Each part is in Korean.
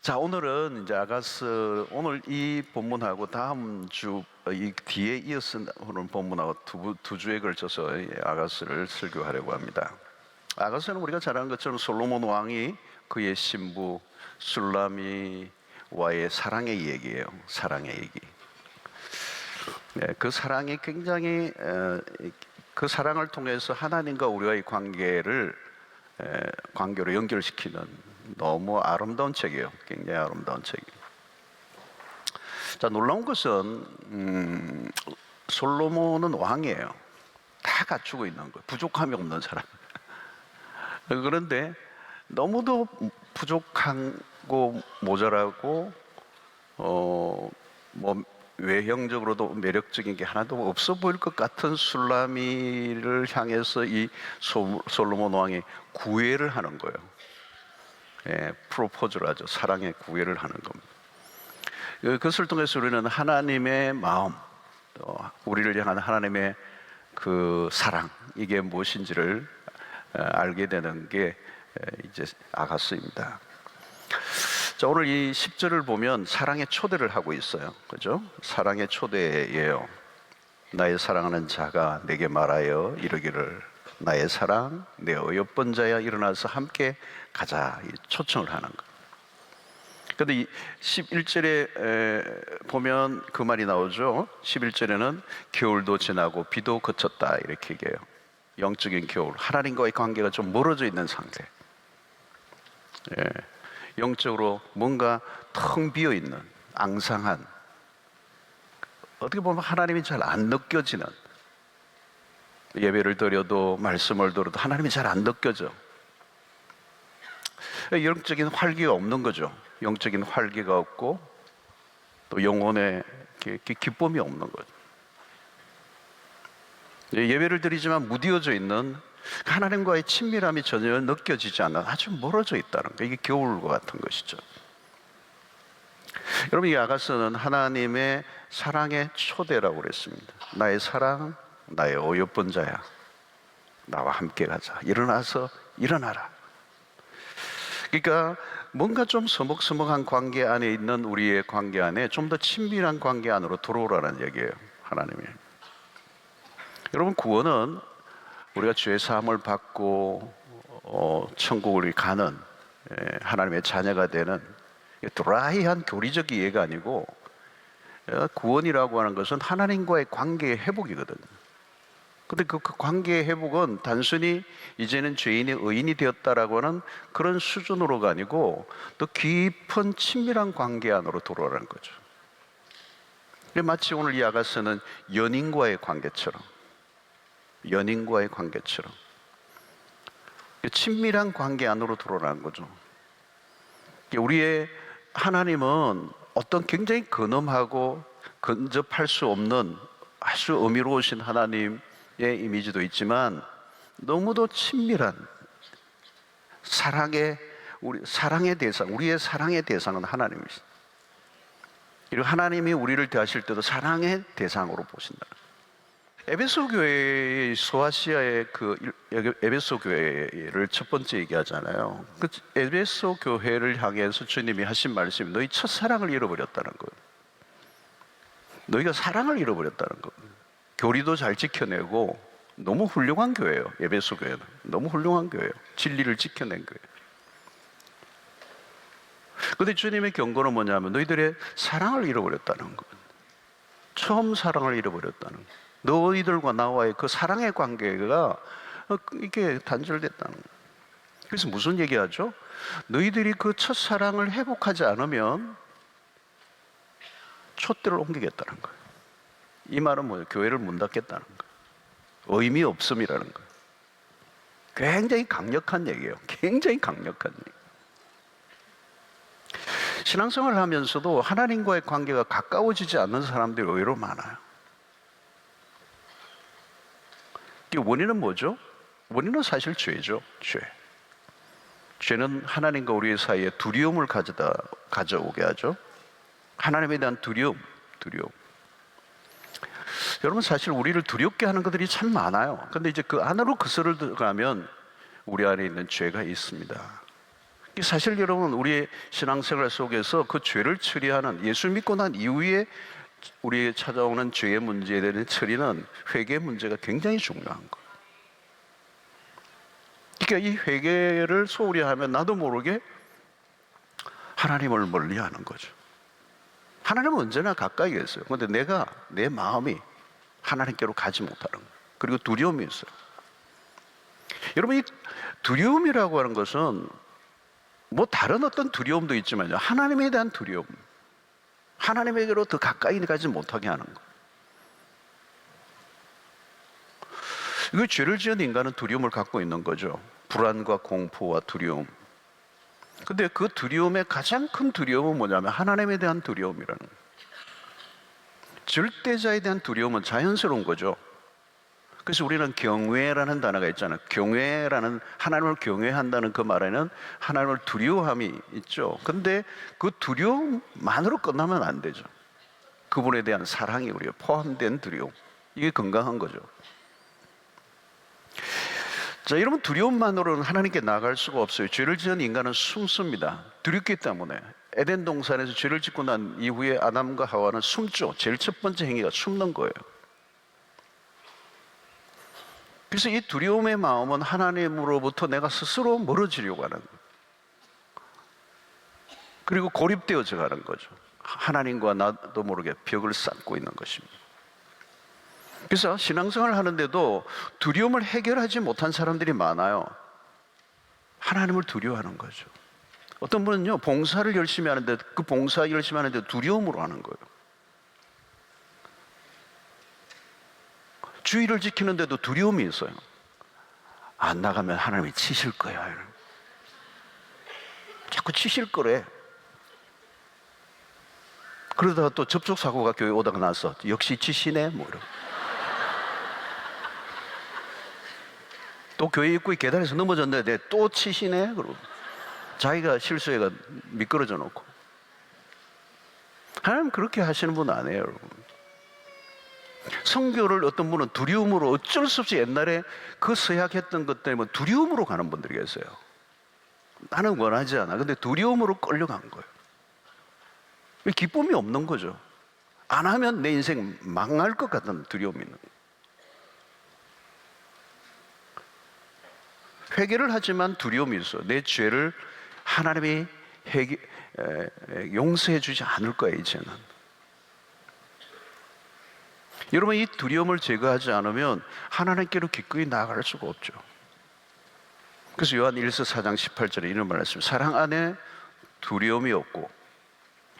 자, 오늘은 이제 아가스, 오늘 이 본문하고 다음 주 이 뒤에 이어서 오늘 본문하고 두 주에 걸쳐서 이 아가스를 설교하려고 합니다. 아가스는 우리가 잘 아는 것처럼 솔로몬 왕이 그의 신부 술라미와의 사랑의 얘기예요. 사랑의 얘기. 네, 그 사랑이 굉장히 그 사랑을 통해서 하나님과 우리와의 관계로 연결시키는 너무 아름다운 책이에요. 굉장히 아름다운 책이에요. 자, 놀라운 것은 솔로몬은 왕이에요. 다 갖추고 있는 거예요. 부족함이 없는 사람. 그런데 너무도 부족하고 모자라고 뭐 외형적으로도 매력적인 게 하나도 없어 보일 것 같은 술라미를 향해서 이 솔로몬 왕이 구애를 하는 거예요. 예, 프로포즈를 하죠. 사랑의 구애를 하는 겁니다. 그것을 통해서 우리는 하나님의 마음, 우리를 향한 하나님의 그 사랑, 이게 무엇인지를 알게 되는 게 이제 아가스입니다. 자, 오늘 이 10절을 보면 사랑의 초대를 하고 있어요. 그죠? 사랑의 초대예요. 나의 사랑하는 자가 내게 말하여 이르기를 나의 사랑, 내 어여쁜 자야 일어나서 함께 가자. 초청을 하는 거. 근데 이 11절에 보면 그 말이 나오죠. 11절에는 겨울도 지나고 비도 그쳤다 이렇게 얘기해요. 영적인 겨울, 하나님과의 관계가 좀 멀어져 있는 상태. 예, 영적으로 뭔가 텅 비어 있는 앙상한, 어떻게 보면 하나님이 잘 안 느껴지는, 예배를 드려도 말씀을 들어도 하나님이 잘 안 느껴져. 영적인 활기가 없는 거죠. 영적인 활기가 없고 또 영혼의 기쁨이 없는 거죠. 예배를 드리지만 무디어져 있는 하나님과의 친밀함이 전혀 느껴지지 않는, 아주 멀어져 있다는 거. 이게 겨울과 같은 것이죠. 여러분, 이 아가스는 하나님의 사랑의 초대라고 그랬습니다. 나의 사랑, 나의 어여쁜 자야, 나와 함께 가자. 일어나라. 그러니까 뭔가 좀 서먹서먹한 관계 안에 있는 우리의 관계 안에 좀 더 친밀한 관계 안으로 들어오라는 얘기예요. 하나님이. 여러분, 구원은 우리가 죄 사함을 받고 천국을 가는 하나님의 자녀가 되는 드라이한 교리적 이해가 아니고, 구원이라고 하는 것은 하나님과의 관계의 회복이거든요. 근데 그 관계의 회복은 단순히 이제는 죄인이 의인이 되었다라고 하는 그런 수준으로가 아니고 또 깊은 친밀한 관계 안으로 들어오라는 거죠. 마치 오늘 이 아가스는 연인과의 관계처럼 친밀한 관계 안으로 들어오라는 거죠. 우리의 하나님은 어떤 굉장히 근엄하고 근접할 수 없는 아주 어미로우신 하나님의 이미지도 있지만 너무도 친밀한 우리의 사랑의 대상은 하나님이십니다. 그리고 하나님이 우리를 대하실 때도 사랑의 대상으로 보신다. 에베소 교회의 소아시아의 에베소 교회를 첫 번째 얘기하잖아요. 그 에베소 교회를 향해서 주님이 하신 말씀이 너희 첫사랑을 잃어버렸다는 거예요. 너희가 사랑을 잃어버렸다는 거예요. 교리도 잘 지켜내고 너무 훌륭한 교회예요. 에베소 교회는 너무 훌륭한 교회예요. 진리를 지켜낸 교회. 그런데 주님의 경고는 뭐냐면 너희들의 사랑을 잃어버렸다는 거예요. 처음 사랑을 잃어버렸다는 거예요. 너희들과 나와의 그 사랑의 관계가 이게 단절됐다는 거예요. 그래서 무슨 얘기하죠? 너희들이 그 첫사랑을 회복하지 않으면 촛대를 옮기겠다는 거예요. 이 말은 뭐예요? 교회를 문 닫겠다는 거예요. 의미 없음이라는 거예요. 굉장히 강력한 얘기예요. 굉장히 강력한 얘기. 신앙생활을 하면서도 하나님과의 관계가 가까워지지 않는 사람들이 의외로 많아요. 원인은 뭐죠? 원인은 사실 죄죠. 죄는 하나님과 우리 사이에 두려움을 가져오게 하죠. 하나님에 대한 두려움. 여러분, 사실 우리를 두렵게 하는 것들이 참 많아요. 근데 이제 그 안으로 거슬러 들어가면 우리 안에 있는 죄가 있습니다. 사실 여러분, 우리의 신앙생활 속에서 그 죄를 처리하는, 예수 믿고 난 이후에 우리에게 찾아오는 죄의 문제에 대한 처리는 회개의 문제가 굉장히 중요한 거예요. 그러니까 이 회개를 소홀히 하면 나도 모르게 하나님을 멀리하는 거죠. 하나님은 언제나 가까이 계세요. 그런데 내 마음이 하나님께로 가지 못하는 거예요. 그리고 두려움이 있어요. 여러분, 이 두려움이라고 하는 것은 뭐 다른 어떤 두려움도 있지만요, 하나님에 대한 두려움, 하나님에게로 더 가까이 가지 못하게 하는 거. 이거 죄를 지은 인간은 두려움을 갖고 있는 거죠. 불안과 공포와 두려움. 근데 그 두려움의 가장 큰 두려움은 뭐냐면 하나님에 대한 두려움이라는 거예요. 절대자에 대한 두려움은 자연스러운 거죠. 그래서 우리는 경외라는 단어가 있잖아요. 경외라는, 하나님을 경외한다는 그 말에는 하나님을 두려워함이 있죠. 근데 그 두려움만으로 끝나면 안 되죠. 그분에 대한 사랑이 우리가 포함된 두려움, 이게 건강한 거죠. 자, 여러분, 두려움만으로는 하나님께 나아갈 수가 없어요. 죄를 지은 인간은 숨습니다. 두렵기 때문에. 에덴 동산에서 죄를 짓고 난 이후에 아담과 하와는 숨죠. 제일 첫 번째 행위가 숨는 거예요. 그래서 이 두려움의 마음은 하나님으로부터 내가 스스로 멀어지려고 하는 거예요. 그리고 고립되어져 가는 거죠. 하나님과 나도 모르게 벽을 쌓고 있는 것입니다. 그래서 신앙생활을 하는데도 두려움을 해결하지 못한 사람들이 많아요. 하나님을 두려워하는 거죠. 어떤 분은요, 봉사를 열심히 하는데, 그 봉사 열심히 하는데 두려움으로 하는 거예요. 주의를 지키는데도 두려움이 있어요. 안 나가면 하나님이 치실 거야. 자꾸 치실 거래. 그러다가 또 접촉사고가 교회 오다가 나서 역시 치시네, 뭐 이러고. 또 교회 입구에 계단에서 넘어졌는데 또 치시네, 그러고. 자기가 실수해가 미끄러져 놓고. 하나님 그렇게 하시는 분 아니에요, 여러분. 선교를 어떤 분은 두려움으로, 어쩔 수 없이 옛날에 그 서약했던 것 때문에 두려움으로 가는 분들이 계세요. 나는 원하지 않아. 근데 두려움으로 끌려간 거예요. 기쁨이 없는 거죠. 안 하면 내 인생 망할 것 같은 두려움이 있는 거예요. 회개를 하지만 두려움이 있어요. 내 죄를 하나님이 용서해 주지 않을 거예요, 이제는. 여러분, 이 두려움을 제거하지 않으면 하나님께로 기꺼이 나아갈 수가 없죠. 그래서 요한 1서 4장 18절에 이런 말을 했습니다. 사랑 안에 두려움이 없고,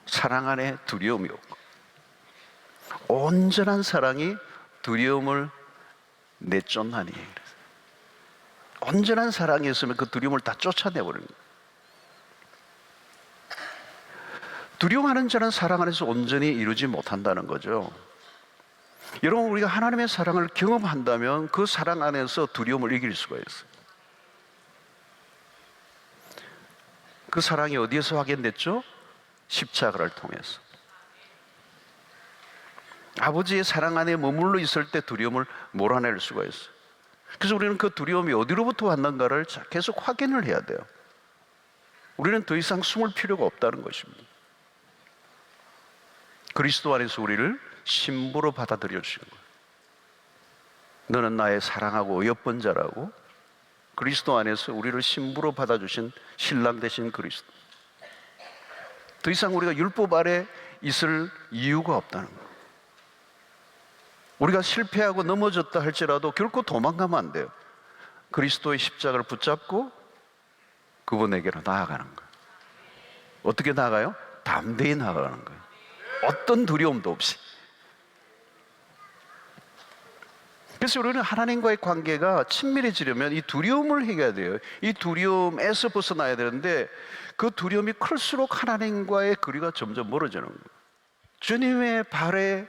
사랑 안에 두려움이 없고, 온전한 사랑이 두려움을 내쫓나니. 온전한 사랑이 있으면 그 두려움을 다 쫓아내버리는 거예요. 두려워하는 자는 사랑 안에서 온전히 이루지 못한다는 거죠. 여러분, 우리가 하나님의 사랑을 경험한다면 그 사랑 안에서 두려움을 이길 수가 있어요. 그 사랑이 어디에서 확인됐죠? 십자가를 통해서. 아버지의 사랑 안에 머물러 있을 때 두려움을 몰아낼 수가 있어요. 그래서 우리는 그 두려움이 어디로부터 왔는가를 계속 확인을 해야 돼요. 우리는 더 이상 숨을 필요가 없다는 것입니다. 그리스도 안에서 우리를 신부로 받아들여 주시는 거예요. 너는 나의 사랑하고 어여쁜 자라고, 그리스도 안에서 우리를 신부로 받아주신 신랑 되신 그리스도. 더 이상 우리가 율법 아래 있을 이유가 없다는 거예요. 우리가 실패하고 넘어졌다 할지라도 결코 도망가면 안 돼요. 그리스도의 십자가를 붙잡고 그분에게로 나아가는 거예요. 어떻게 나아가요? 담대히 나아가는 거예요. 어떤 두려움도 없이. 그래서 우리는 하나님과의 관계가 친밀해지려면 이 두려움을 해야 돼요. 이 두려움에서 벗어나야 되는데, 그 두려움이 클수록 하나님과의 거리가 점점 멀어지는 거예요. 주님의 발에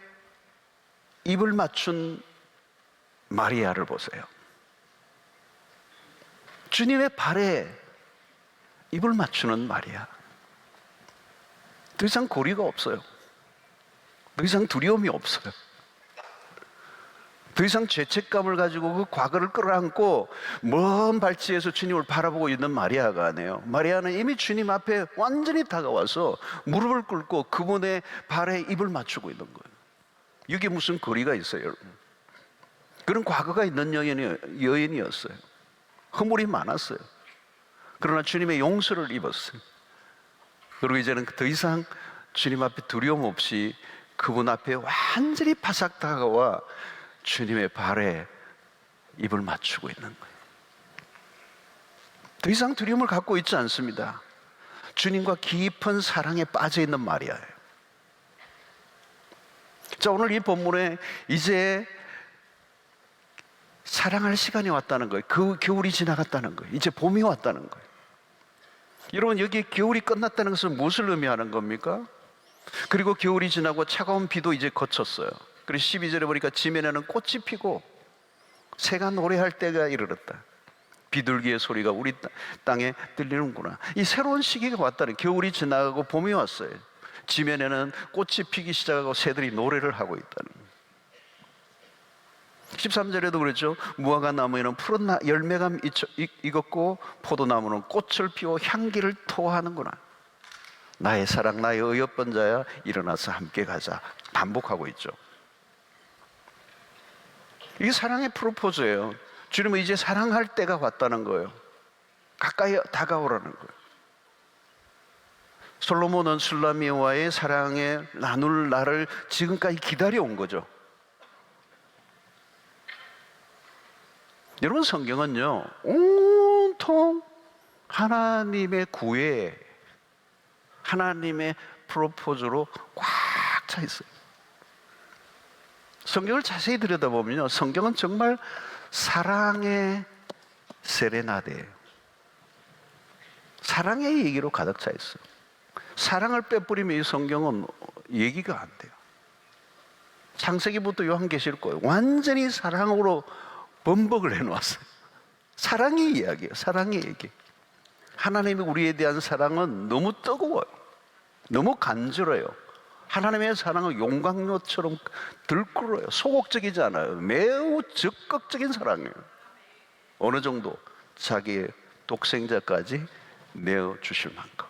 입을 맞춘 마리아를 보세요. 주님의 발에 입을 맞추는 마리아. 더 이상 고리가 없어요. 더 이상 두려움이 없어요. 더 이상 죄책감을 가지고 그 과거를 끌어안고 먼 발치에서 주님을 바라보고 있는 마리아가 아니에요. 마리아는 이미 주님 앞에 완전히 다가와서 무릎을 꿇고 그분의 발에 입을 맞추고 있는 거예요. 이게 무슨 거리가 있어요, 여러분? 그런 과거가 있는 여인이었어요. 허물이 많았어요. 그러나 주님의 용서를 입었어요. 그리고 이제는 더 이상 주님 앞에 두려움 없이 그분 앞에 완전히 바싹 다가와 주님의 발에 입을 맞추고 있는 거예요. 더 이상 두려움을 갖고 있지 않습니다. 주님과 깊은 사랑에 빠져 있는 마리아예요. 자, 오늘 이 본문에 이제 사랑할 시간이 왔다는 거예요. 그 겨울이 지나갔다는 거예요. 이제 봄이 왔다는 거예요. 여러분, 여기 겨울이 끝났다는 것은 무엇을 의미하는 겁니까? 그리고 겨울이 지나고 차가운 비도 이제 그쳤어요. 그리고 12절에 보니까 지면에는 꽃이 피고 새가 노래할 때가 이르렀다. 비둘기의 소리가 우리 땅에 들리는구나. 이 새로운 시기가 왔다는, 겨울이 지나가고 봄이 왔어요. 지면에는 꽃이 피기 시작하고 새들이 노래를 하고 있다는. 13절에도 그랬죠. 무화과 나무에는 푸른 열매가 익었고 포도나무는 꽃을 피워 향기를 토하는구나. 나의 사랑, 나의 어여쁜 자야, 일어나서 함께 가자. 반복하고 있죠. 이게 사랑의 프로포즈예요. 주님은 이제 사랑할 때가 왔다는 거예요. 가까이 다가오라는 거예요. 솔로몬은 술라미와의 사랑에 나눌 날을 지금까지 기다려온 거죠. 여러분, 성경은요 온통 하나님의 구애, 하나님의 프로포즈로 꽉 차 있어요. 성경을 자세히 들여다보면요, 성경은 정말 사랑의 세레나데예요. 사랑의 얘기로 가득 차 있어요. 사랑을 빼버리면 이 성경은 얘기가 안 돼요. 창세기부터 요한계시록 완전히 사랑으로 범벅을 해놓았어요. 사랑의 이야기예요. 사랑의 얘기. 하나님이 우리에 대한 사랑은 너무 뜨거워요. 너무 간절해요. 하나님의 사랑은 용광로처럼 들끓어요. 소극적이지 않아요. 매우 적극적인 사랑이에요. 어느 정도? 자기의 독생자까지 내어주실 만큼.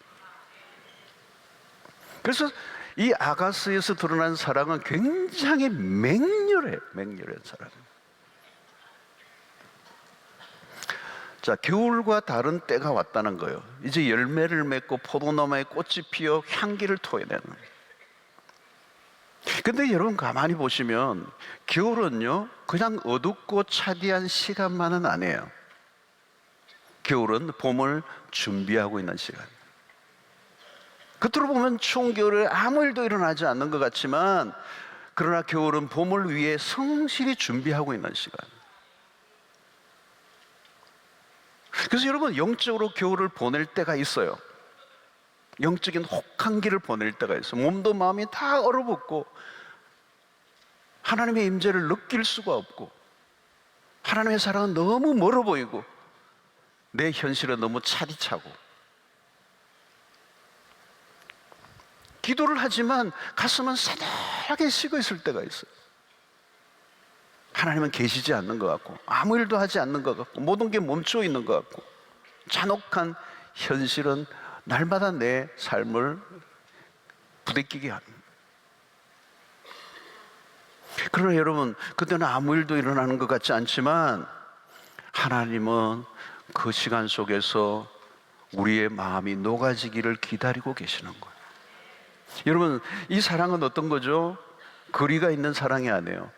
그래서 이 아가스에서 드러난 사랑은 굉장히 맹렬해요. 맹렬한 사랑이에요. 자, 겨울과 다른 때가 왔다는 거예요. 이제 열매를 맺고 포도나무에 꽃이 피어 향기를 토해내는. 근데 여러분, 가만히 보시면 겨울은요 그냥 어둡고 차디한 시간만은 아니에요. 겨울은 봄을 준비하고 있는 시간. 겉으로 보면 추운 겨울에 아무 일도 일어나지 않는 것 같지만, 그러나 겨울은 봄을 위해 성실히 준비하고 있는 시간. 그래서 여러분, 영적으로 겨울을 보낼 때가 있어요. 영적인 혹한기를 보낼 때가 있어요. 몸도 마음이 다 얼어붙고 하나님의 임재를 느낄 수가 없고, 하나님의 사랑은 너무 멀어 보이고, 내 현실은 너무 차디차고, 기도를 하지만 가슴은 싸늘하게 식어 있을 때가 있어요. 하나님은 계시지 않는 것 같고, 아무 일도 하지 않는 것 같고, 모든 게 멈춰 있는 것 같고, 잔혹한 현실은 날마다 내 삶을 부대끼게 합니다. 그러나 여러분, 그때는 아무 일도 일어나는 것 같지 않지만 하나님은 그 시간 속에서 우리의 마음이 녹아지기를 기다리고 계시는 거예요. 여러분, 이 사랑은 어떤 거죠? 거리가 있는 사랑이 아니에요.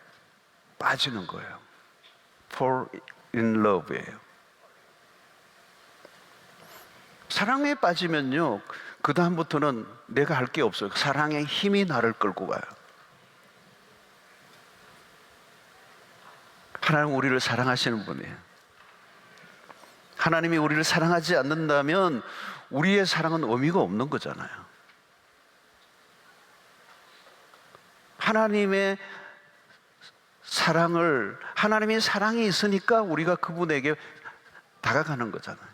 빠지는 거예요. Fall in love예요. 사랑에 빠지면요, 그 다음부터는 내가 할 게 없어요. 사랑의 힘이 나를 끌고 가요. 하나님은 우리를 사랑하시는 분이에요. 하나님이 우리를 사랑하지 않는다면 우리의 사랑은 의미가 없는 거잖아요. 하나님의 사랑을, 하나님의 사랑이 있으니까 우리가 그분에게 다가가는 거잖아요.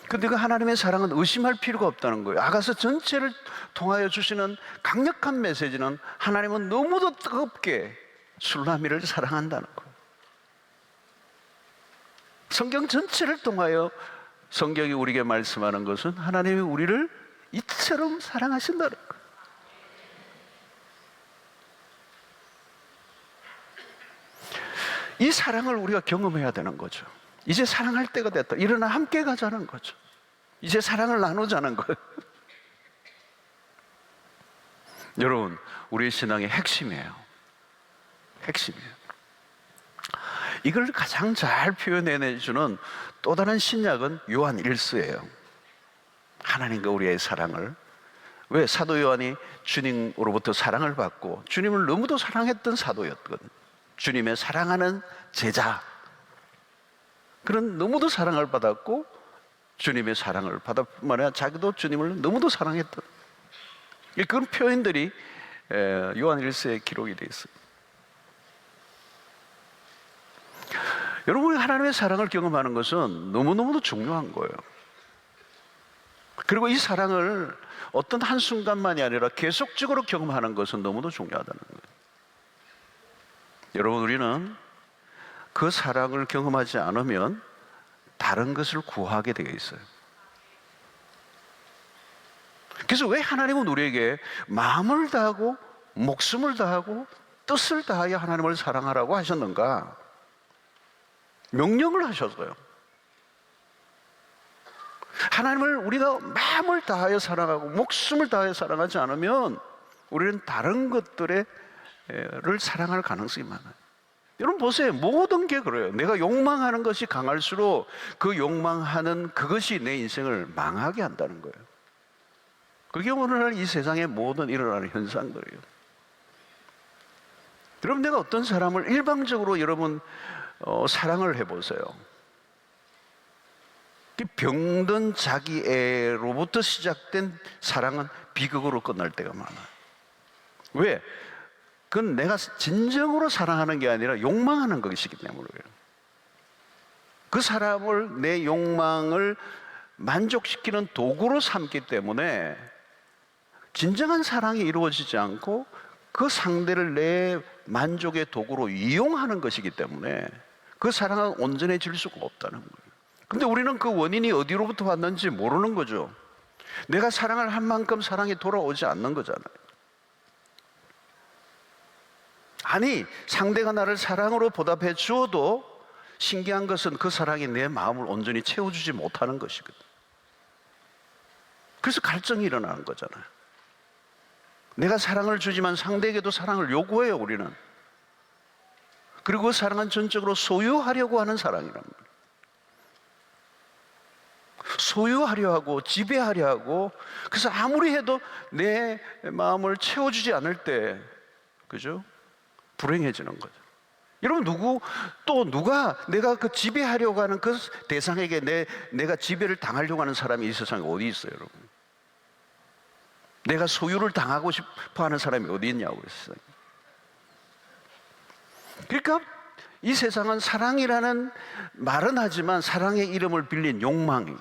근데 그 하나님의 사랑은 의심할 필요가 없다는 거예요. 아가서 전체를 통하여 주시는 강력한 메시지는, 하나님은 너무도 뜨겁게 술라미를 사랑한다는 거예요. 성경 전체를 통하여 성경이 우리에게 말씀하는 것은 하나님이 우리를 이처럼 사랑하신다는 거예요. 이 사랑을 우리가 경험해야 되는 거죠. 이제 사랑할 때가 됐다. 일어나 함께 가자는 거죠. 이제 사랑을 나누자는 거예요. 여러분, 우리의 신앙의 핵심이에요. 핵심이에요. 이걸 가장 잘 표현해내주는 또 다른 신약은 요한 1서예요. 하나님과 우리의 사랑을. 왜? 사도 요한이 주님으로부터 사랑을 받고 주님을 너무도 사랑했던 사도였거든. 주님의 사랑하는 제자. 그런 너무도 사랑을 받았고 주님의 사랑을 받았뿐만 아니라 자기도 주님을 너무도 사랑했던 그런 표현들이 요한 1서에 기록이 되어 있어요. 여러분이 하나님의 사랑을 경험하는 것은 너무너무도 중요한 거예요. 그리고 이 사랑을 어떤 한순간만이 아니라 계속적으로 경험하는 것은 너무도 중요하다는 거예요. 여러분, 우리는 그 사랑을 경험하지 않으면 다른 것을 구하게 되어 있어요. 그래서 왜 하나님은 우리에게 마음을 다하고 목숨을 다하고 뜻을 다하여 하나님을 사랑하라고 하셨는가? 명령을 하셨어요. 하나님을 우리가 마음을 다하여 사랑하고 목숨을 다하여 사랑하지 않으면 우리는 다른 것들을 사랑할 가능성이 많아요. 여러분 보세요. 모든 게 그래요. 내가 욕망하는 것이 강할수록 그 욕망하는 그것이 내 인생을 망하게 한다는 거예요. 그게 오늘날 이 세상에 모든 일어나는 현상들이에요. 여러분, 내가 어떤 사람을 일방적으로 여러분 사랑을 해보세요. 병든 자기 애로부터 시작된 사랑은 비극으로 끝날 때가 많아요. 왜? 그건 내가 진정으로 사랑하는 게 아니라 욕망하는 것이기 때문에 그래요. 그 사람을 내 욕망을 만족시키는 도구로 삼기 때문에 진정한 사랑이 이루어지지 않고 그 상대를 내 만족의 도구로 이용하는 것이기 때문에 그 사랑은 온전해질 수가 없다는 거예요. 근데 우리는 그 원인이 어디로부터 왔는지 모르는 거죠. 내가 사랑을 한 만큼 사랑이 돌아오지 않는 거잖아요. 아니, 상대가 나를 사랑으로 보답해 주어도 신기한 것은 그 사랑이 내 마음을 온전히 채워주지 못하는 것이거든. 그래서 갈증이 일어나는 거잖아요. 내가 사랑을 주지만 상대에게도 사랑을 요구해요, 우리는. 그리고 그 사랑은 전적으로 소유하려고 하는 사랑이란 말이에요. 소유하려 하고 지배하려 하고, 그래서 아무리 해도 내 마음을 채워주지 않을 때, 그죠? 불행해지는 거죠. 여러분, 누가 내가 그 지배하려고 하는 그 대상에게 내가 지배를 당하려고 하는 사람이 이 세상에 어디 있어요, 여러분? 내가 소유를 당하고 싶어 하는 사람이 어디 있냐고 그랬어요. 그러니까 이 세상은 사랑이라는 말은 하지만 사랑의 이름을 빌린 욕망이,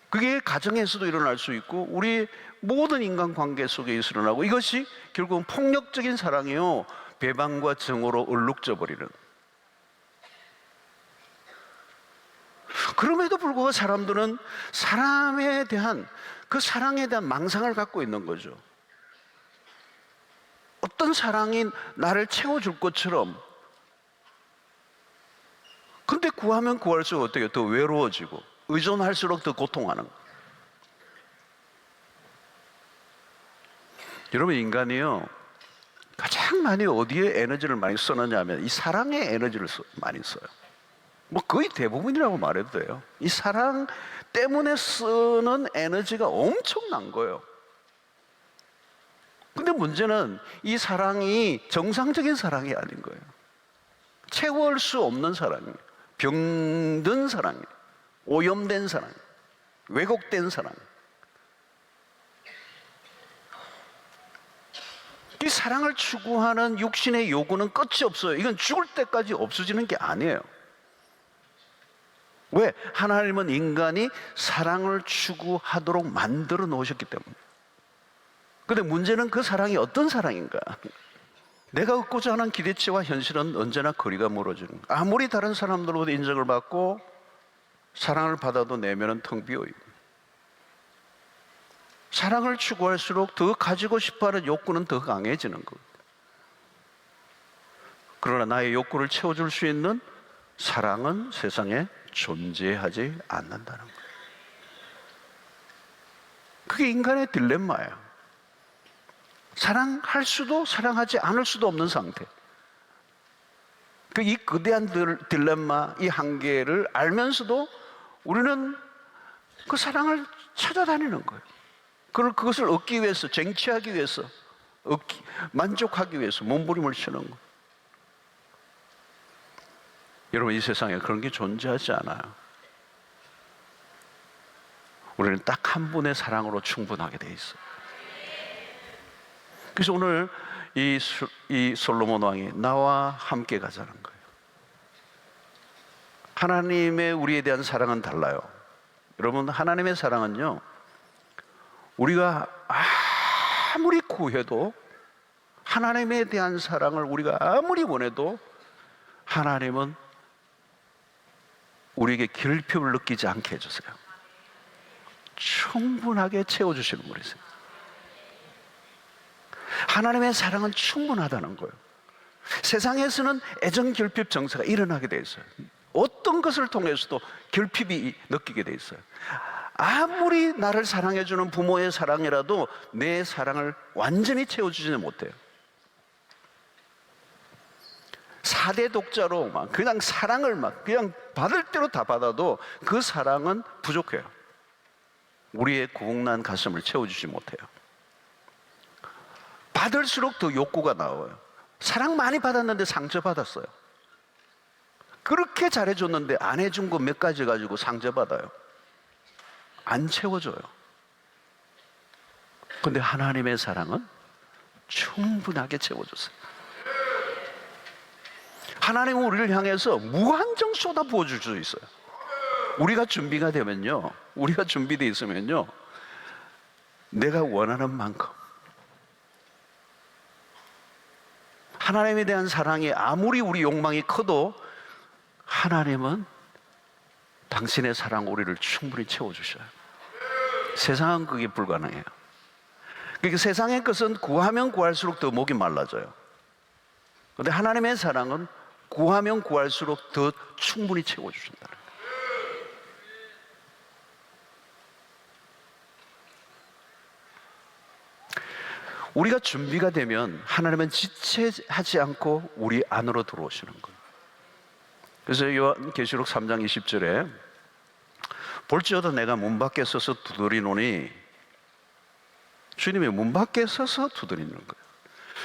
그게 가정에서도 일어날 수 있고 우리 모든 인간관계 속에 일어나고, 이것이 결국은 폭력적인 사랑이요, 배반과 정오로 얼룩져 버리는. 그럼에도 불구하고 사람들은 사람에 대한 그 사랑에 대한 망상을 갖고 있는 거죠. 어떤 사랑이 나를 채워줄 것처럼. 근데 구하면 구할수록 어떻게 더 외로워지고 의존할수록 더 고통하는 거예요. 여러분, 인간이요, 가장 많이 어디에 에너지를 많이 쓰느냐 하면 이 사랑에 에너지를 많이 써요. 뭐 거의 대부분이라고 말해도 돼요. 이 사랑 때문에 쓰는 에너지가 엄청난 거예요. 근데 문제는 이 사랑이 정상적인 사랑이 아닌 거예요. 채울 수 없는 사랑이에요. 병든 사랑이에요. 오염된 사랑, 왜곡된 사랑. 이 사랑을 추구하는 육신의 요구는 끝이 없어요. 이건 죽을 때까지 없어지는 게 아니에요. 왜? 하나님은 인간이 사랑을 추구하도록 만들어 놓으셨기 때문에. 근데 문제는 그 사랑이 어떤 사랑인가? 내가 얻고자 하는 기대치와 현실은 언제나 거리가 멀어지는 거예요. 아무리 다른 사람들로부터 인정을 받고 사랑을 받아도 내면은 텅 비어 있고, 사랑을 추구할수록 더 가지고 싶어하는 욕구는 더 강해지는 거예요. 그러나 나의 욕구를 채워줄 수 있는 사랑은 세상에 존재하지 않는다는 거예요. 그게 인간의 딜레마예요. 사랑할 수도 사랑하지 않을 수도 없는 상태. 이 거대한 딜레마, 이 한계를 알면서도 우리는 그 사랑을 찾아다니는 거예요. 그것을 얻기 위해서, 쟁취하기 위해서, 만족하기 위해서 몸부림을 치는 거예요. 여러분, 이 세상에 그런 게 존재하지 않아요. 우리는 딱 한 분의 사랑으로 충분하게 돼 있어요. 그래서 오늘 이 솔로몬 왕이 나와 함께 가자는 거예요. 하나님의 우리에 대한 사랑은 달라요. 여러분, 하나님의 사랑은요, 우리가 아무리 구해도, 하나님에 대한 사랑을 우리가 아무리 원해도 하나님은 우리에게 결핍을 느끼지 않게 해주세요. 충분하게 채워주시는 분이세요. 하나님의 사랑은 충분하다는 거예요. 세상에서는 애정 결핍 정세가 일어나게 돼 있어요. 어떤 것을 통해서도 결핍이 느끼게 돼 있어요. 아무리 나를 사랑해주는 부모의 사랑이라도 내 사랑을 완전히 채워주지는 못해요. 4대 독자로 그냥 사랑을 그냥 받을 대로 다 받아도 그 사랑은 부족해요. 우리의 구멍난 가슴을 채워주지 못해요. 받을수록 더 욕구가 나와요. 사랑 많이 받았는데 상처받았어요. 그렇게 잘해줬는데 안 해준 거 몇 가지 가지고 상처받아요. 안 채워줘요. 근데 하나님의 사랑은 충분하게 채워줬어요. 하나님은 우리를 향해서 무한정 쏟아 부어줄 수 있어요. 우리가 준비가 되면요, 우리가 준비되어 있으면요, 내가 원하는 만큼, 하나님에 대한 사랑이 아무리 우리 욕망이 커도 하나님은 당신의 사랑 우리를 충분히 채워주셔요. 세상은 그게 불가능해요. 그러니까 세상의 것은 구하면 구할수록 더 목이 말라져요. 그런데 하나님의 사랑은 구하면 구할수록 더 충분히 채워주신다는 거예요. 우리가 준비가 되면 하나님은 지체하지 않고 우리 안으로 들어오시는 거예요. 그래서 요한계시록 3장 20절에 볼지어다 내가 문 밖에 서서 두드리노니, 주님이 문 밖에 서서 두드리는 거예요.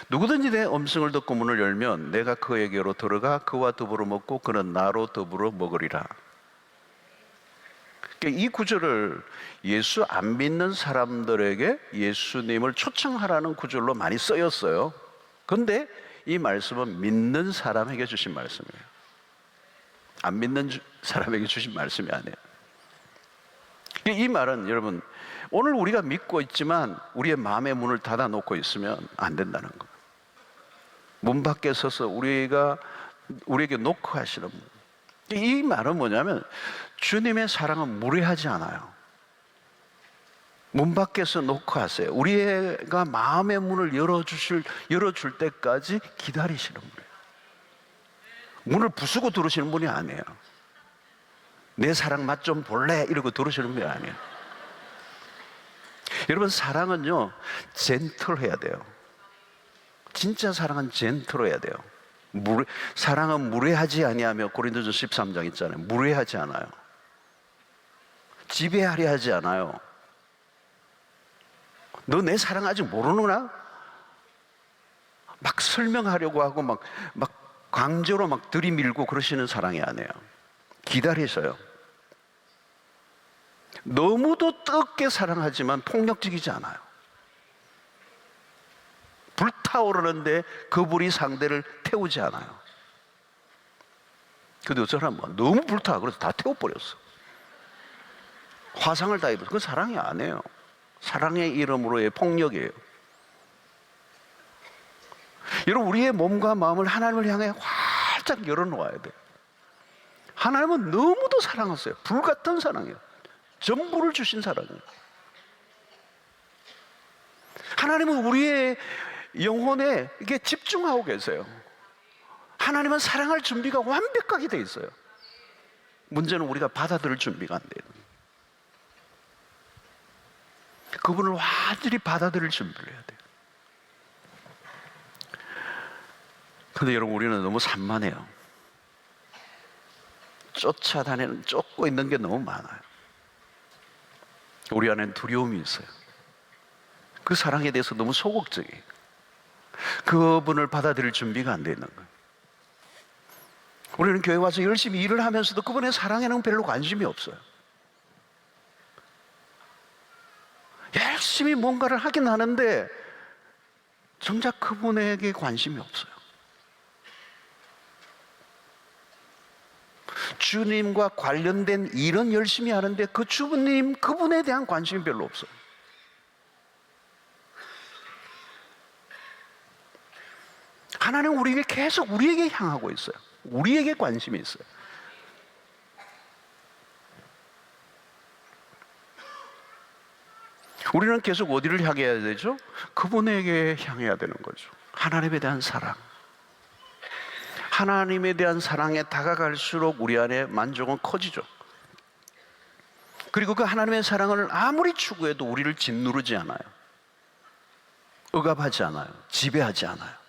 누구든지 내 음성을 듣고 문을 열면 내가 그에게로 들어가 그와 더불어 먹고 그는 나로 더불어 먹으리라. 이 구절을 예수 안 믿는 사람들에게 예수님을 초청하라는 구절로 많이 쓰였어요. 그런데 이 말씀은 믿는 사람에게 주신 말씀이에요. 안 믿는 사람에게 주신 말씀이 아니에요. 이 말은 여러분, 오늘 우리가 믿고 있지만 우리의 마음의 문을 닫아놓고 있으면 안 된다는 거예요. 문 밖에 서서 우리에게 노크하시는 분. 이 말은 뭐냐면 주님의 사랑은 무례하지 않아요. 문 밖에서 노크하세요. 우리가 마음의 문을 열어줄 때까지 기다리시는 분이에요. 문을 부수고 들어오시는 분이 아니에요. 내 사랑 맛 좀 볼래? 이러고 들어오시는 분이 아니에요. 여러분, 사랑은요, 젠틀해야 돼요. 진짜 사랑은 젠틀해야 돼요. 사랑은 무례하지 아니하며, 고린도전 13장 있잖아요. 무례하지 않아요. 지배하려 하지 않아요. 너 내 사랑 아직 모르는구나? 막 설명하려고 하고 막 강제로 막 들이밀고 그러시는 사랑이 아니에요. 기다리셔요. 너무도 뜨겁게 사랑하지만 폭력적이지 않아요. 불타오르는데 그 불이 상대를 태우지 않아요. 근데 저 사람은 너무 불타, 그래서 다 태워버렸어. 화상을 다 입었어. 그건 사랑이 아니에요. 사랑의 이름으로의 폭력이에요. 여러분, 우리의 몸과 마음을 하나님을 향해 활짝 열어놓아야 돼요. 하나님은 너무도 사랑하세요. 불같은 사랑이에요. 전부를 주신 사랑이에요. 하나님은 우리의 영혼에 이게 집중하고 계세요. 하나님은 사랑할 준비가 완벽하게 돼 있어요. 문제는 우리가 받아들일 준비가 안 돼요. 그분을 완전히 받아들일 준비를 해야 돼요. 근데 여러분, 우리는 너무 산만해요. 쫓고 있는 게 너무 많아요. 우리 안에는 두려움이 있어요. 그 사랑에 대해서 너무 소극적이에요. 그분을 받아들일 준비가 안 돼 있는 거예요. 우리는 교회 와서 열심히 일을 하면서도 그분의 사랑에는 별로 관심이 없어요. 열심히 뭔가를 하긴 하는데 정작 그분에게 관심이 없어요. 주님과 관련된 일은 열심히 하는데 그 주님, 그분에 대한 관심이 별로 없어요. 하나님은 우리에게 계속 우리에게 향하고 있어요. 우리에게 관심이 있어요. 우리는 계속 어디를 향해야 되죠? 그분에게 향해야 되는 거죠. 하나님에 대한 사랑. 하나님에 대한 사랑에 다가갈수록 우리 안에 만족은 커지죠. 그리고 그 하나님의 사랑을 아무리 추구해도 우리를 짓누르지 않아요. 억압하지 않아요. 지배하지 않아요.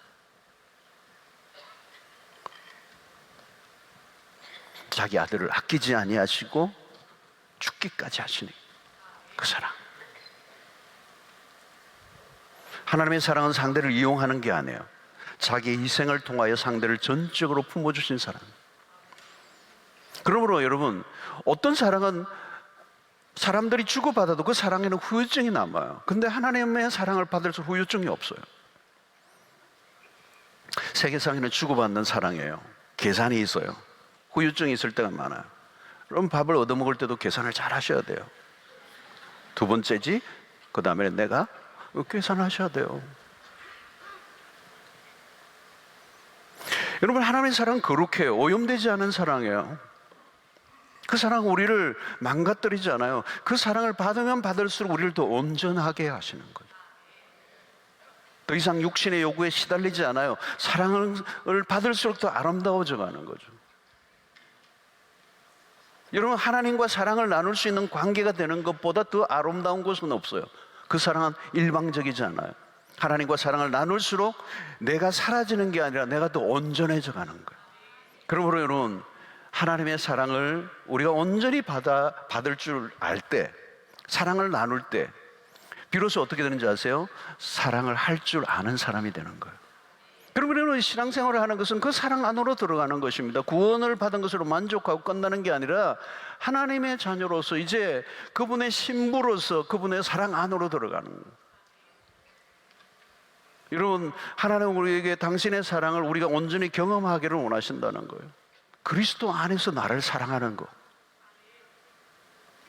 자기 아들을 아끼지 아니하시고 죽기까지 하시니 그 사랑. 하나님의 사랑은 상대를 이용하는 게 아니에요. 자기의 희생을 통하여 상대를 전적으로 품어주신 사랑. 그러므로 여러분, 어떤 사랑은 사람들이 주고받아도 그 사랑에는 후유증이 남아요. 근데 하나님의 사랑을 받을수록 후유증이 없어요. 세계상에는 주고받는 사랑이에요. 계산이 있어요. 후유증이 있을 때가 많아요. 그럼 밥을 얻어먹을 때도 계산을 잘 하셔야 돼요. 두 번째지, 그 다음에 내가 계산하셔야 돼요. 여러분, 하나님의 사랑은 거룩해요. 오염되지 않은 사랑이에요. 그 사랑은 우리를 망가뜨리지 않아요. 그 사랑을 받으면 받을수록 우리를 더 온전하게 하시는 거예요. 더 이상 육신의 요구에 시달리지 않아요. 사랑을 받을수록 더 아름다워져 가는 거죠. 여러분, 하나님과 사랑을 나눌 수 있는 관계가 되는 것보다 더 아름다운 것은 없어요. 그 사랑은 일방적이지 않아요. 하나님과 사랑을 나눌수록 내가 사라지는 게 아니라 내가 더 온전해져 가는 거예요. 그러므로 여러분, 하나님의 사랑을 우리가 온전히 받을 줄 알 때, 사랑을 나눌 때 비로소 어떻게 되는지 아세요? 사랑을 할 줄 아는 사람이 되는 거예요. 그러면 신앙생활을 하는 것은 그 사랑 안으로 들어가는 것입니다. 구원을 받은 것으로 만족하고 끝나는 게 아니라 하나님의 자녀로서 이제 그분의 신부로서 그분의 사랑 안으로 들어가는 거예요. 여러분, 하나님은 우리에게 당신의 사랑을 우리가 온전히 경험하기를 원하신다는 거예요. 그리스도 안에서 나를 사랑하는 거.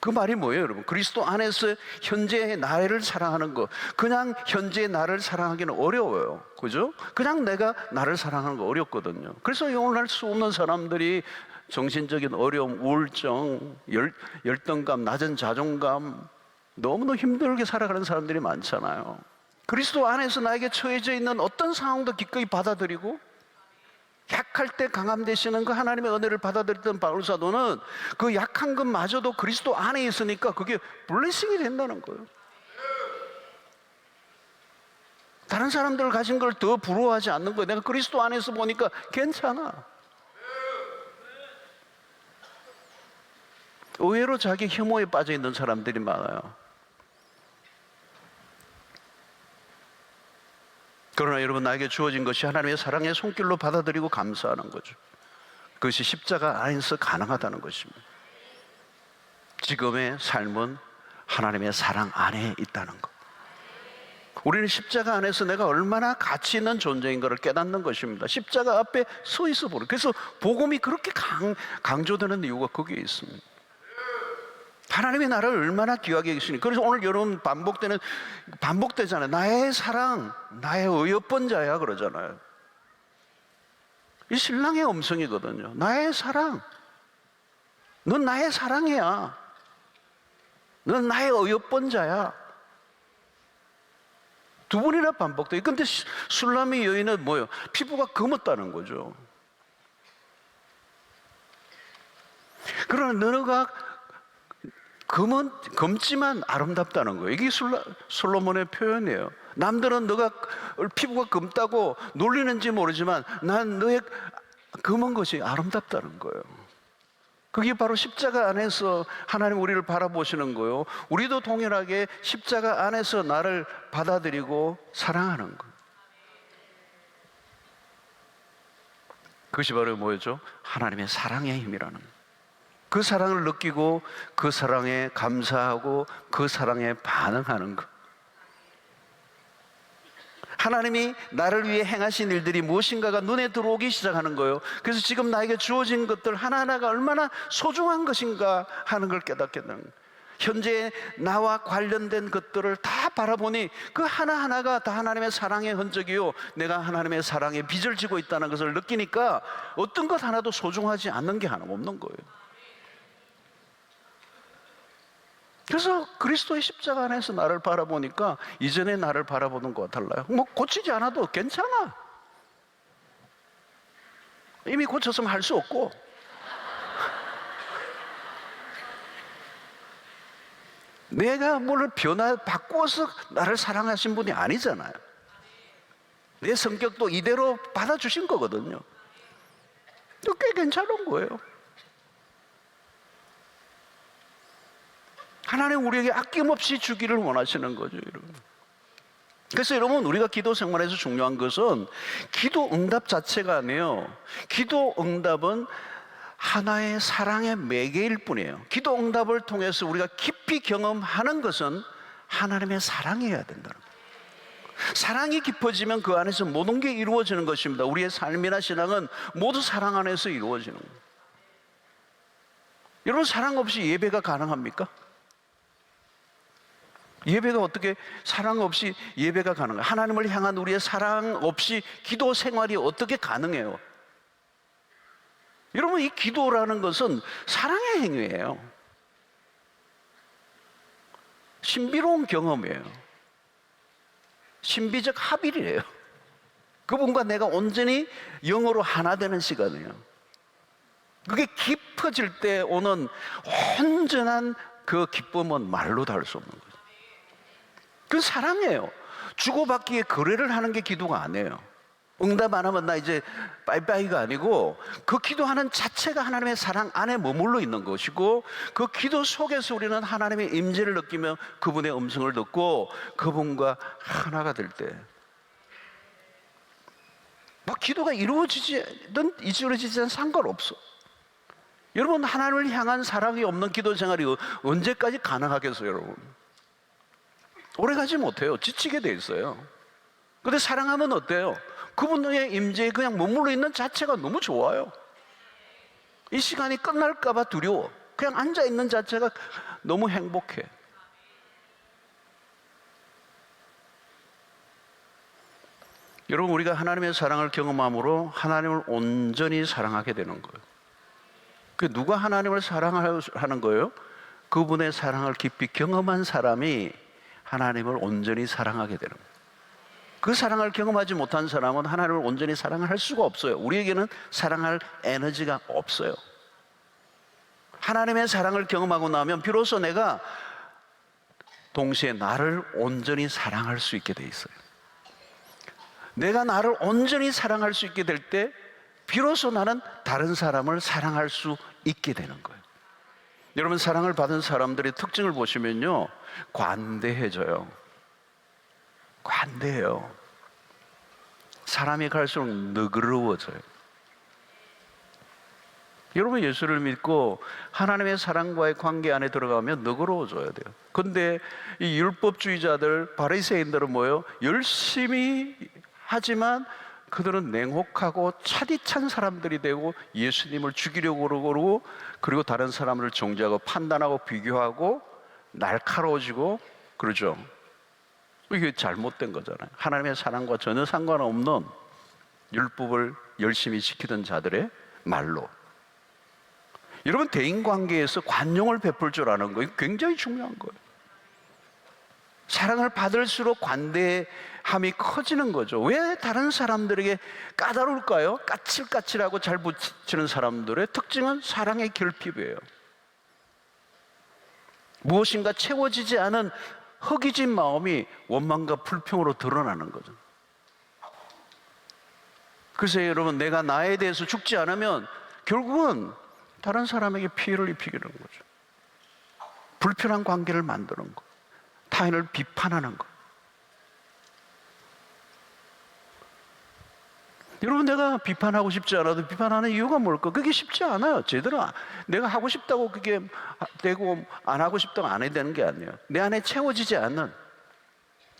그 말이 뭐예요, 여러분? 그리스도 안에서 현재의 나를 사랑하는 거. 그냥 현재의 나를 사랑하기는 어려워요. 그죠? 그냥 내가 나를 사랑하는 거 어렵거든요. 그래서 영원할 수 없는 사람들이 정신적인 어려움, 우울증, 열등감, 낮은 자존감, 너무너무 힘들게 살아가는 사람들이 많잖아요. 그리스도 안에서 나에게 처해져 있는 어떤 상황도 기꺼이 받아들이고 약할 때 강함 되시는 그 하나님의 은혜를 받아들였던 바울 사도는 그 약한 것마저도 그리스도 안에 있으니까 그게 블레싱이 된다는 거예요. 다른 사람들 가진 걸 더 부러워하지 않는 거예요. 내가 그리스도 안에서 보니까 괜찮아. 의외로 자기 혐오에 빠져 있는 사람들이 많아요. 그러나 여러분, 나에게 주어진 것이 하나님의 사랑의 손길로 받아들이고 감사하는 거죠. 그것이 십자가 안에서 가능하다는 것입니다. 지금의 삶은 하나님의 사랑 안에 있다는 것. 우리는 십자가 안에서 내가 얼마나 가치 있는 존재인 것을 깨닫는 것입니다. 십자가 앞에 서 있어 보는. 그래서 복음이 그렇게 강조되는 이유가 거기에 있습니다. 하나님이 나를 얼마나 귀하게 계시니. 그래서 오늘 여러분 반복되잖아요. 나의 사랑, 나의 어여쁜 자야 그러잖아요. 이 신랑의 음성이거든요. 나의 사랑. 넌 나의 사랑이야. 넌 나의 어여쁜 자야. 두 번이나 반복돼요. 근데 술람이 여인은 뭐예요? 피부가 검었다는 거죠. 그러나 너가 검지만 아름답다는 거예요. 이게 솔로몬의 표현이에요. 남들은 너가 피부가 검다고 놀리는지 모르지만 난 너의 검은 것이 아름답다는 거예요. 그게 바로 십자가 안에서 하나님 우리를 바라보시는 거예요. 우리도 동일하게 십자가 안에서 나를 받아들이고 사랑하는 거예요. 그것이 바로 뭐였죠? 하나님의 사랑의 힘이라는 거예요. 그 사랑을 느끼고 그 사랑에 감사하고 그 사랑에 반응하는 것. 하나님이 나를 위해 행하신 일들이 무엇인가가 눈에 들어오기 시작하는 거예요. 그래서 지금 나에게 주어진 것들 하나하나가 얼마나 소중한 것인가 하는 걸 깨닫게 되는 거예요. 현재 나와 관련된 것들을 다 바라보니 그 하나하나가 다 하나님의 사랑의 흔적이요, 내가 하나님의 사랑의 빚을 지고 있다는 것을 느끼니까 어떤 것 하나도 소중하지 않는 게 하나 없는 거예요. 그래서 그리스도의 십자가 안에서 나를 바라보니까 이전에 나를 바라보는 것과 달라요. 뭐 고치지 않아도 괜찮아. 이미 고쳤으면 할 수 없고. 내가 뭘 바꿔서 나를 사랑하신 분이 아니잖아요. 내 성격도 이대로 받아주신 거거든요. 꽤 괜찮은 거예요. 하나님 우리에게 아낌없이 주기를 원하시는 거죠, 여러분. 그래서 여러분, 우리가 기도 생활에서 중요한 것은 기도 응답 자체가 아니에요. 기도 응답은 하나의 사랑의 매개일 뿐이에요. 기도 응답을 통해서 우리가 깊이 경험하는 것은 하나님의 사랑이어야 된다는 거예요. 사랑이 깊어지면 그 안에서 모든 게 이루어지는 것입니다. 우리의 삶이나 신앙은 모두 사랑 안에서 이루어지는 거예요. 여러분, 사랑 없이 예배가 가능합니까? 예배가 어떻게, 사랑 없이 예배가 가능해요? 하나님을 향한 우리의 사랑 없이 기도 생활이 어떻게 가능해요? 여러분, 이 기도라는 것은 사랑의 행위예요. 신비로운 경험이에요. 신비적 합일이에요. 그분과 내가 온전히 영으로 하나 되는 시간이에요. 그게 깊어질 때 오는 온전한 그 기쁨은 말로 다 할 수 없는 거예요. 그 사랑이에요. 주고받기에 거래를 하는 게 기도가 아니에요. 응답 안 하면 나 이제 빠이빠이가 아니고, 그 기도하는 자체가 하나님의 사랑 안에 머물러 있는 것이고, 그 기도 속에서 우리는 하나님의 임재를 느끼며 그분의 음성을 듣고 그분과 하나가 될 때, 막 기도가 이루어지든 이루어지지는 상관없어. 여러분, 하나님을 향한 사랑이 없는 기도 생활이 언제까지 가능하겠어요, 여러분? 오래가지 못해요. 지치게 돼 있어요. 근데 사랑하면 어때요? 그분의 임재에 그냥 머물러 있는 자체가 너무 좋아요. 이 시간이 끝날까봐 두려워. 그냥 앉아있는 자체가 너무 행복해. 여러분, 우리가 하나님의 사랑을 경험함으로 하나님을 온전히 사랑하게 되는 거예요. 그 누가 하나님을 사랑하는 거예요? 그분의 사랑을 깊이 경험한 사람이 하나님을 온전히 사랑하게 되는 거예요. 그 사랑을 경험하지 못한 사람은 하나님을 온전히 사랑을 할 수가 없어요. 우리에게는 사랑할 에너지가 없어요. 하나님의 사랑을 경험하고 나면 비로소 내가 동시에 나를 온전히 사랑할 수 있게 돼 있어요. 내가 나를 온전히 사랑할 수 있게 될 때 비로소 나는 다른 사람을 사랑할 수 있게 되는 거예요. 여러분, 사랑을 받은 사람들의 특징을 보시면요, 관대해져요. 관대해요. 사람이 갈수록 너그러워져요. 여러분, 예수를 믿고 하나님의 사랑과의 관계 안에 들어가면 너그러워져야 돼요. 근데 이 율법주의자들, 바리새인들은 뭐예요? 열심히 하지만 그들은 냉혹하고 차디찬 사람들이 되고 예수님을 죽이려고 그러고, 그리고 다른 사람을 정죄하고 판단하고 비교하고 날카로워지고 그러죠. 이게 잘못된 거잖아요. 하나님의 사랑과 전혀 상관없는 율법을 열심히 지키던 자들의 말로. 여러분, 대인관계에서 관용을 베풀 줄 아는 거 굉장히 중요한 거예요. 사랑을 받을수록 관대함이 커지는 거죠. 왜 다른 사람들에게 까다로울까요? 까칠까칠하고 잘 붙이는 사람들의 특징은 사랑의 결핍이에요. 무엇인가 채워지지 않은 허기진 마음이 원망과 불평으로 드러나는 거죠. 그래서 여러분, 내가 나에 대해서 죽지 않으면 결국은 다른 사람에게 피해를 입히게 되는 거죠. 불편한 관계를 만드는 거, 타인을 비판하는 거. 여러분, 내가 비판하고 싶지 않아도 비판하는 이유가 뭘까? 그게 쉽지 않아요. 제대로 내가 하고 싶다고 그게 되고 안 하고 싶다고 안 해야 되는 게 아니에요. 내 안에 채워지지 않는.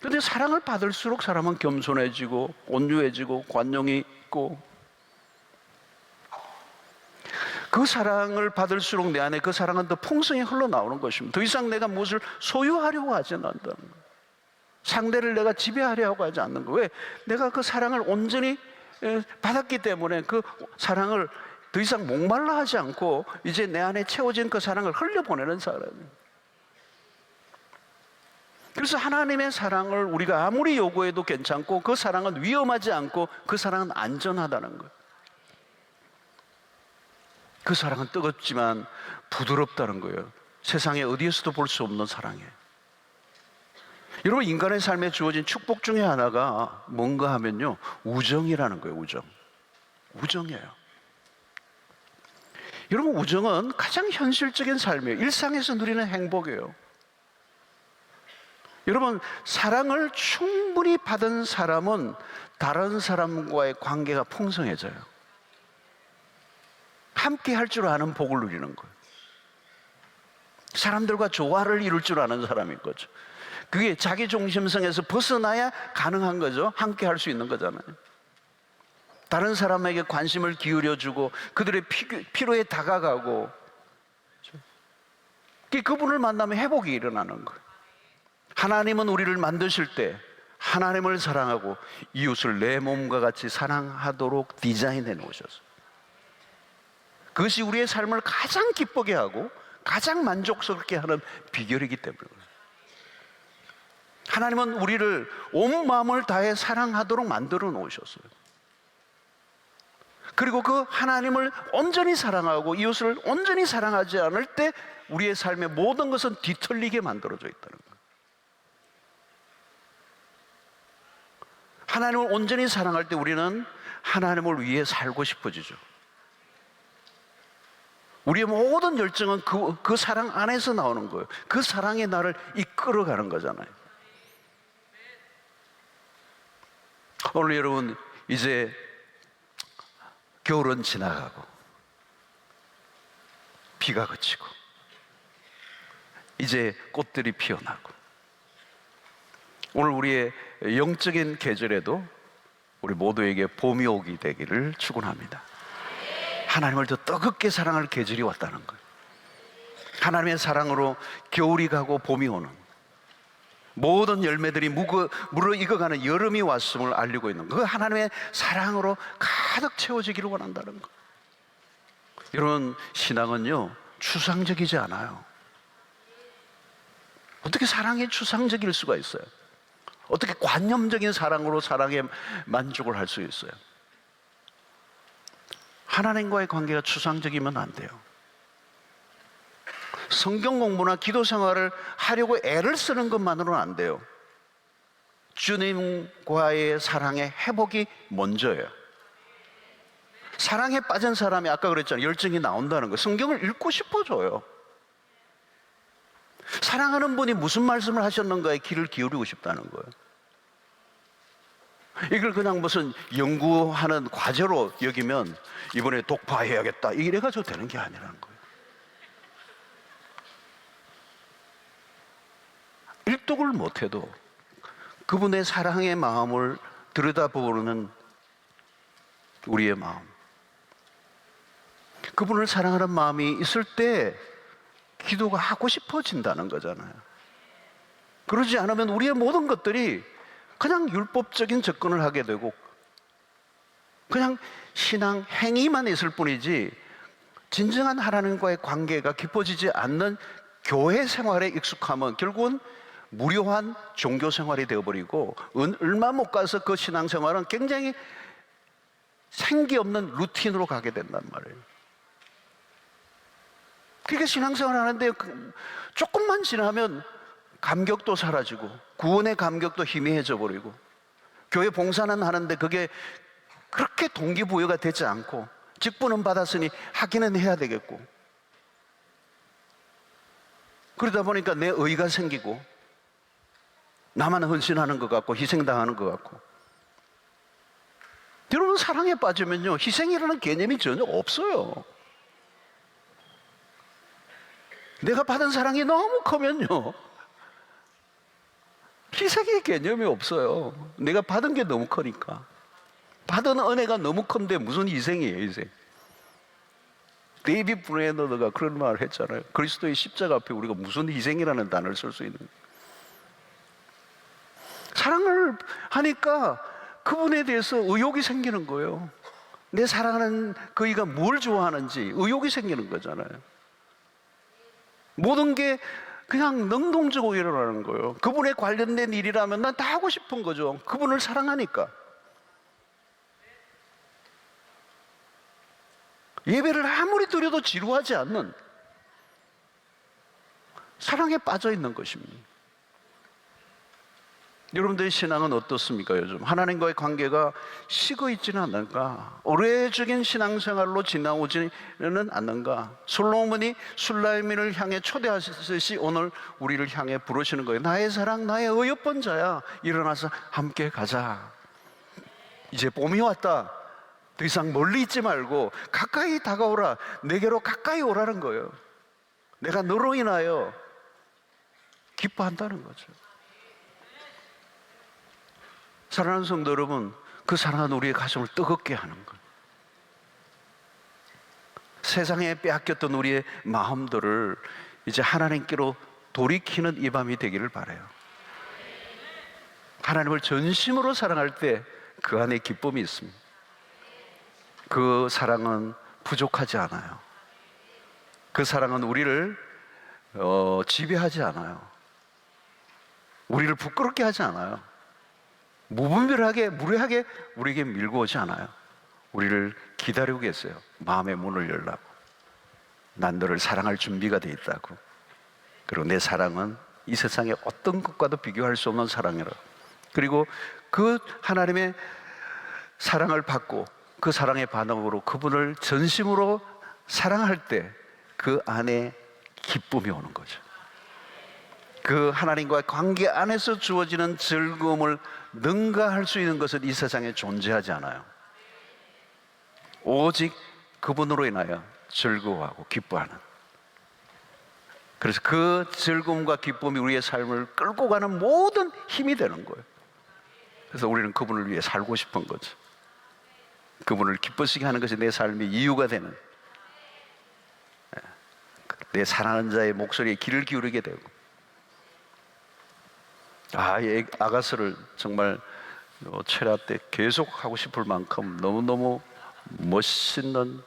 그런데 사랑을 받을수록 사람은 겸손해지고 온유해지고 관용이 있고, 그 사랑을 받을수록 내 안에 그 사랑은 더 풍성히 흘러나오는 것입니다. 더 이상 내가 무엇을 소유하려고 하지 않는다는 거예요. 상대를 내가 지배하려고 하지 않는 거예요. 왜? 내가 그 사랑을 온전히 받았기 때문에 그 사랑을 더 이상 목말라 하지 않고 이제 내 안에 채워진 그 사랑을 흘려보내는 사람이에요. 그래서 하나님의 사랑을 우리가 아무리 요구해도 괜찮고, 그 사랑은 위험하지 않고, 그 사랑은 안전하다는 거예요. 그 사랑은 뜨겁지만 부드럽다는 거예요. 세상에 어디에서도 볼 수 없는 사랑이에요. 여러분, 인간의 삶에 주어진 축복 중에 하나가 뭔가 하면요, 우정이라는 거예요. 우정이에요. 여러분, 우정은 가장 현실적인 삶이에요. 일상에서 누리는 행복이에요. 여러분, 사랑을 충분히 받은 사람은 다른 사람과의 관계가 풍성해져요. 함께 할 줄 아는 복을 누리는 거예요. 사람들과 조화를 이룰 줄 아는 사람인 거죠. 그게 자기 중심성에서 벗어나야 가능한 거죠. 함께 할 수 있는 거잖아요. 다른 사람에게 관심을 기울여주고 그들의 필요에 다가가고, 그분을 만나면 회복이 일어나는 거예요. 하나님은 우리를 만드실 때 하나님을 사랑하고 이웃을 내 몸과 같이 사랑하도록 디자인해 놓으셨어요. 그것이 우리의 삶을 가장 기쁘게 하고 가장 만족스럽게 하는 비결이기 때문에 그래요. 하나님은 우리를 온 마음을 다해 사랑하도록 만들어 놓으셨어요. 그리고 그 하나님을 온전히 사랑하고 이웃을 온전히 사랑하지 않을 때 우리의 삶의 모든 것은 뒤틀리게 만들어져 있다는 거예요. 하나님을 온전히 사랑할 때 우리는 하나님을 위해 살고 싶어지죠. 우리의 모든 열정은 그 사랑 안에서 나오는 거예요. 그 사랑이 나를 이끌어가는 거잖아요. 오늘 여러분, 이제 겨울은 지나가고 비가 그치고 이제 꽃들이 피어나고, 오늘 우리의 영적인 계절에도 우리 모두에게 봄이 오게 되기를 축원합니다. 하나님을 더 뜨겁게 사랑할 계절이 왔다는 거예요. 하나님의 사랑으로 겨울이 가고 봄이 오는, 모든 열매들이 무르익어가는 여름이 왔음을 알리고 있는 그 하나님의 사랑으로 가득 채워지기를 원한다는 거. 여러분, 신앙은요 추상적이지 않아요. 어떻게 사랑이 추상적일 수가 있어요? 어떻게 관념적인 사랑으로 사랑에 만족을 할 수 있어요? 하나님과의 관계가 추상적이면 안 돼요. 성경 공부나 기도 생활을 하려고 애를 쓰는 것만으로는 안 돼요. 주님과의 사랑의 회복이 먼저예요. 사랑에 빠진 사람이 아까 그랬잖아요. 열정이 나온다는 거. 성경을 읽고 싶어져요. 사랑하는 분이 무슨 말씀을 하셨는가에 귀를 기울이고 싶다는 거예요. 이걸 그냥 무슨 연구하는 과제로 여기면 이번에 독파해야겠다 이래가지고 되는 게 아니라는 거예요. 일독을 못해도 그분의 사랑의 마음을 들여다보는 우리의 마음, 그분을 사랑하는 마음이 있을 때 기도가 하고 싶어진다는 거잖아요. 그러지 않으면 우리의 모든 것들이 그냥 율법적인 접근을 하게 되고 그냥 신앙 행위만 있을 뿐이지 진정한 하나님과의 관계가 깊어지지 않는 교회 생활에 익숙하면 결국은 무료한 종교 생활이 되어버리고 얼마 못 가서 그 신앙 생활은 굉장히 생기 없는 루틴으로 가게 된단 말이에요. 그러니까 신앙생활 하는데 조금만 지나면 감격도 사라지고 구원의 감격도 희미해져 버리고 교회 봉사는 하는데 그게 그렇게 동기부여가 되지 않고 직분은 받았으니 하기는 해야 되겠고 그러다 보니까 내 의의가 생기고 나만 헌신하는 것 같고 희생당하는 것 같고. 여러분, 사랑에 빠지면요 희생이라는 개념이 전혀 없어요. 내가 받은 사랑이 너무 크면요 희생의 개념이 없어요. 내가 받은 게 너무 크니까. 받은 은혜가 너무 큰데 무슨 희생이에요, 희생. 데이비드 브레너드가 그런 말을 했잖아요. 그리스도의 십자가 앞에 우리가 무슨 희생이라는 단어를 쓸 수 있는. 사랑을 하니까 그분에 대해서 의욕이 생기는 거예요. 내 사랑하는 그이가 뭘 좋아하는지 의욕이 생기는 거잖아요. 모든 게 그냥 능동적으로 일어나는 거예요. 그분에 관련된 일이라면 난 다 하고 싶은 거죠. 그분을 사랑하니까. 예배를 아무리 드려도 지루하지 않는 사랑에 빠져 있는 것입니다. 여러분들의 신앙은 어떻습니까? 요즘 하나님과의 관계가 식어 있지는 않는가? 오래적인 신앙생활로 지나오지는 않는가? 솔로몬이 술라이민을 향해 초대하듯이 오늘 우리를 향해 부르시는 거예요. 나의 사랑, 나의 어여쁜 자야, 일어나서 함께 가자. 이제 봄이 왔다. 더 이상 멀리 있지 말고 가까이 다가오라. 내게로 가까이 오라는 거예요. 내가 너로 인하여 기뻐한다는 거죠. 사랑하는 성도 여러분, 그 사랑은 우리의 가슴을 뜨겁게 하는 거예요. 세상에 빼앗겼던 우리의 마음들을 이제 하나님께로 돌이키는 이 밤이 되기를 바라요. 하나님을 전심으로 사랑할 때 그 안에 기쁨이 있습니다. 그 사랑은 부족하지 않아요. 그 사랑은 우리를 지배하지 않아요. 우리를 부끄럽게 하지 않아요. 무분별하게 무례하게 우리에게 밀고 오지 않아요. 우리를 기다리고 계세요. 마음의 문을 열라고. 난 너를 사랑할 준비가 돼 있다고. 그리고 내 사랑은 이 세상의 어떤 것과도 비교할 수 없는 사랑이라. 그리고 그 하나님의 사랑을 받고 그 사랑의 반응으로 그분을 전심으로 사랑할 때 그 안에 기쁨이 오는 거죠. 그 하나님과의 관계 안에서 주어지는 즐거움을 능가할 수 있는 것은 이 세상에 존재하지 않아요. 오직 그분으로 인하여 즐거워하고 기뻐하는. 그래서 그 즐거움과 기쁨이 우리의 삶을 끌고 가는 모든 힘이 되는 거예요. 그래서 우리는 그분을 위해 살고 싶은 거죠. 그분을 기쁘시게 하는 것이 내 삶의 이유가 되는, 내 사랑하는 자의 목소리에 귀를 기울이게 되고, 이 아가서를 정말 철야 때 계속 하고 싶을 만큼 너무너무 멋있는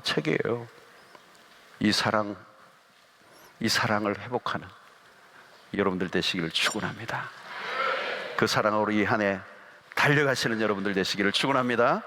책이에요. 이 사랑을 회복하는 여러분들 되시기를 축원합니다. 그 사랑으로 이 한 해 달려가시는 여러분들 되시기를 축원합니다.